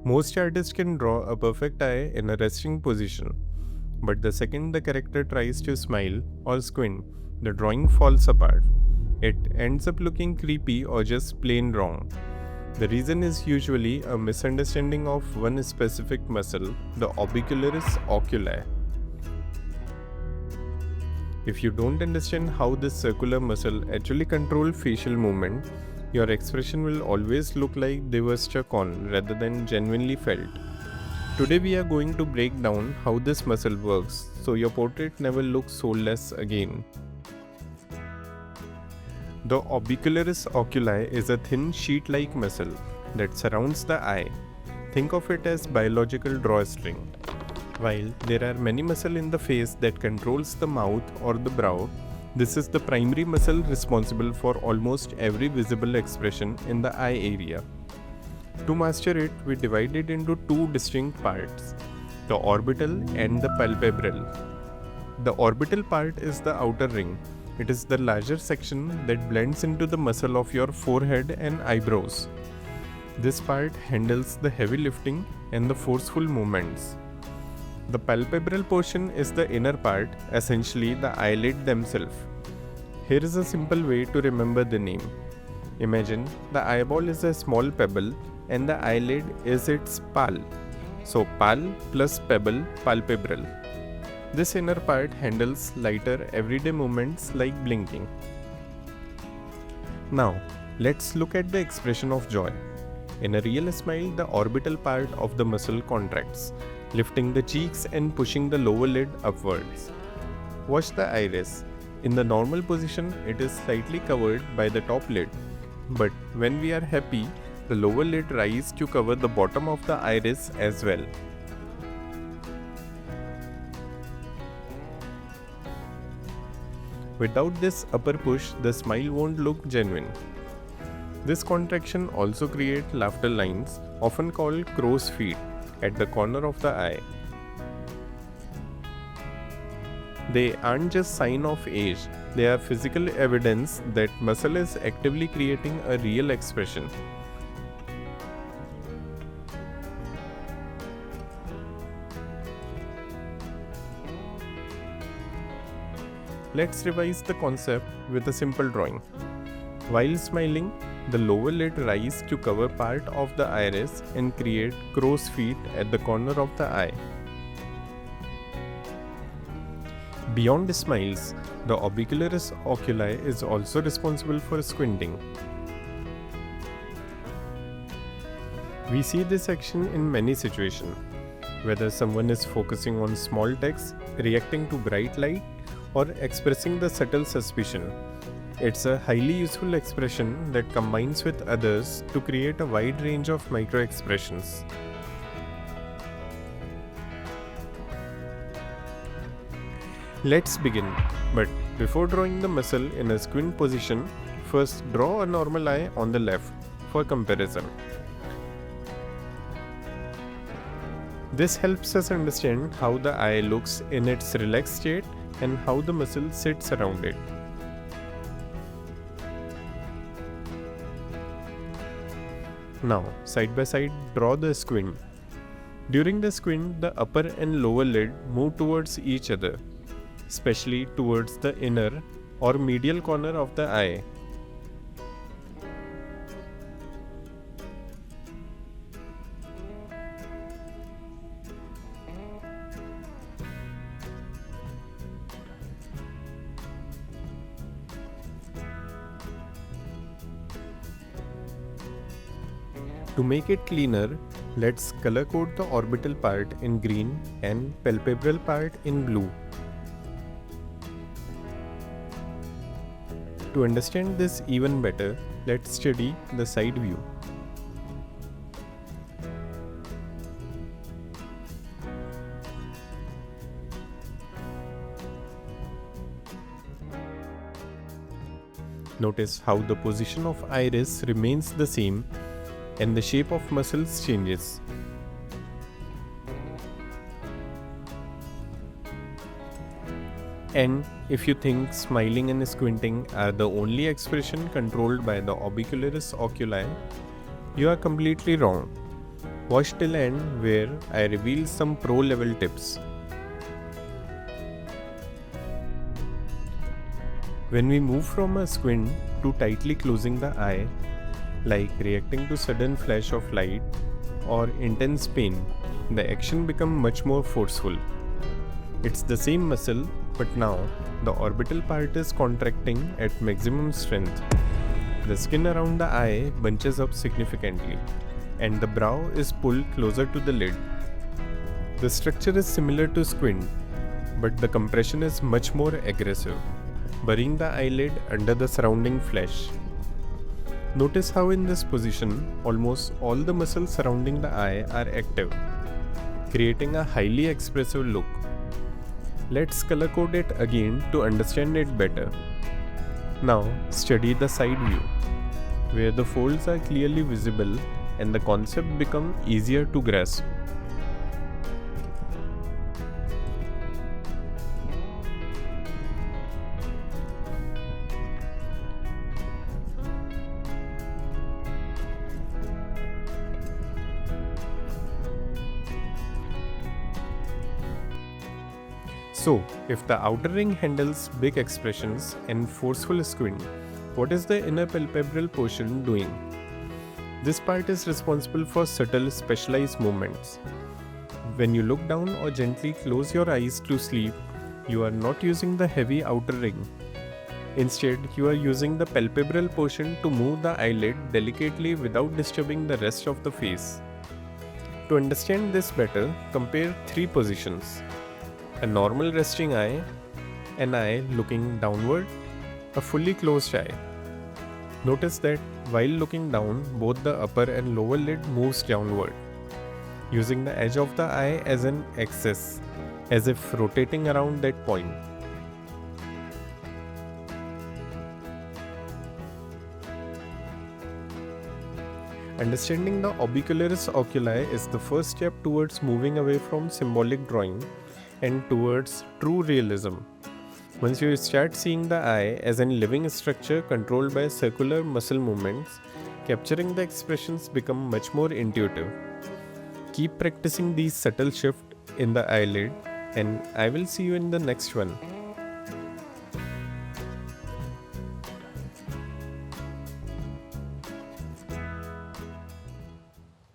Most artists can draw a perfect eye in a resting position, but the second the character tries to smile or squint, the drawing falls apart. It ends up looking creepy or just plain wrong. The reason is usually a misunderstanding of one specific muscle, the orbicularis oculi. If you don't understand how this circular muscle actually controls facial movement, your expression will always look like they were stuck on rather than genuinely felt. Today we are going to break down how this muscle works so your portrait never looks soulless again. The orbicularis oculi is a thin sheet-like muscle that surrounds the eye. Think of it as biological drawstring. While there are many muscles in the face that controls the mouth or the brow, this is the primary muscle responsible for almost every visible expression in the eye area. To master it, we divide it into two distinct parts, the orbital and the palpebral. The orbital part is the outer ring. It is the larger section that blends into the muscle of your forehead and eyebrows. This part handles the heavy lifting and the forceful movements. The palpebral portion is the inner part, essentially the eyelid themselves. Here is a simple way to remember the name. Imagine the eyeball is a small pebble and the eyelid is its pal. So pal plus pebble, palpebral. This inner part handles lighter everyday movements like blinking. Now, let's look at the expression of joy. In a real smile, the orbital part of the muscle contracts, lifting the cheeks and pushing the lower lid upwards. Watch the iris. In the normal position, it is slightly covered by the top lid. But when we are happy, the lower lid rises to cover the bottom of the iris as well. Without this upper push, the smile won't look genuine. This contraction also creates laughter lines, often called crow's feet, at the corner of the eye. They aren't just sign of age, they are physical evidence that muscle is actively creating a real expression. Let's revise the concept with a simple drawing. While smiling, the lower lid rises to cover part of the iris and create crow's feet at the corner of the eye. Beyond the smiles, the orbicularis oculi is also responsible for squinting. We see this action in many situations, whether someone is focusing on small text, reacting to bright light, or expressing the subtle suspicion. It's a highly useful expression that combines with others to create a wide range of micro expressions. Let's begin, but before drawing the muscle in a squint position, first draw a normal eye on the left for comparison. This helps us understand how the eye looks in its relaxed state and how the muscle sits around it. Now, side by side, draw the squint. During the squint, the upper and lower lid move towards each other, especially towards the inner or medial corner of the eye. To make it cleaner, let's color code the orbital part in green and palpebral part in blue. To understand this even better, let's study the side view. Notice how the position of iris remains the same and the shape of muscles changes. And if you think smiling and squinting are the only expression controlled by the orbicularis oculi, you are completely wrong. Watch till end where I reveal some pro level tips. When we move from a squint to tightly closing the eye, like reacting to sudden flash of light or intense pain, the action becomes much more forceful. It's the same muscle, but now the orbital part is contracting at maximum strength. The skin around the eye bunches up significantly, and the brow is pulled closer to the lid. The structure is similar to squint, but the compression is much more aggressive, burying the eyelid under the surrounding flesh. Notice how in this position, almost all the muscles surrounding the eye are active, creating a highly expressive look. Let's color code it again to understand it better. Now, study the side view, where the folds are clearly visible and the concept becomes easier to grasp. So, if the outer ring handles big expressions and forceful squint, what is the inner palpebral portion doing? This part is responsible for subtle, specialized movements. When you look down or gently close your eyes to sleep, you are not using the heavy outer ring. Instead, you are using the palpebral portion to move the eyelid delicately without disturbing the rest of the face. To understand this better, compare three positions: a normal resting eye, an eye looking downward, a fully closed eye. Notice that while looking down, both the upper and lower lid moves downward, using the edge of the eye as an axis, as if rotating around that point. Understanding the Orbicularis Oculi is the first step towards moving away from symbolic drawing and towards true realism. Once you start seeing the eye as a living structure controlled by circular muscle movements, capturing the expressions become much more intuitive. Keep practicing these subtle shifts in the eyelid, and I will see you in the next one.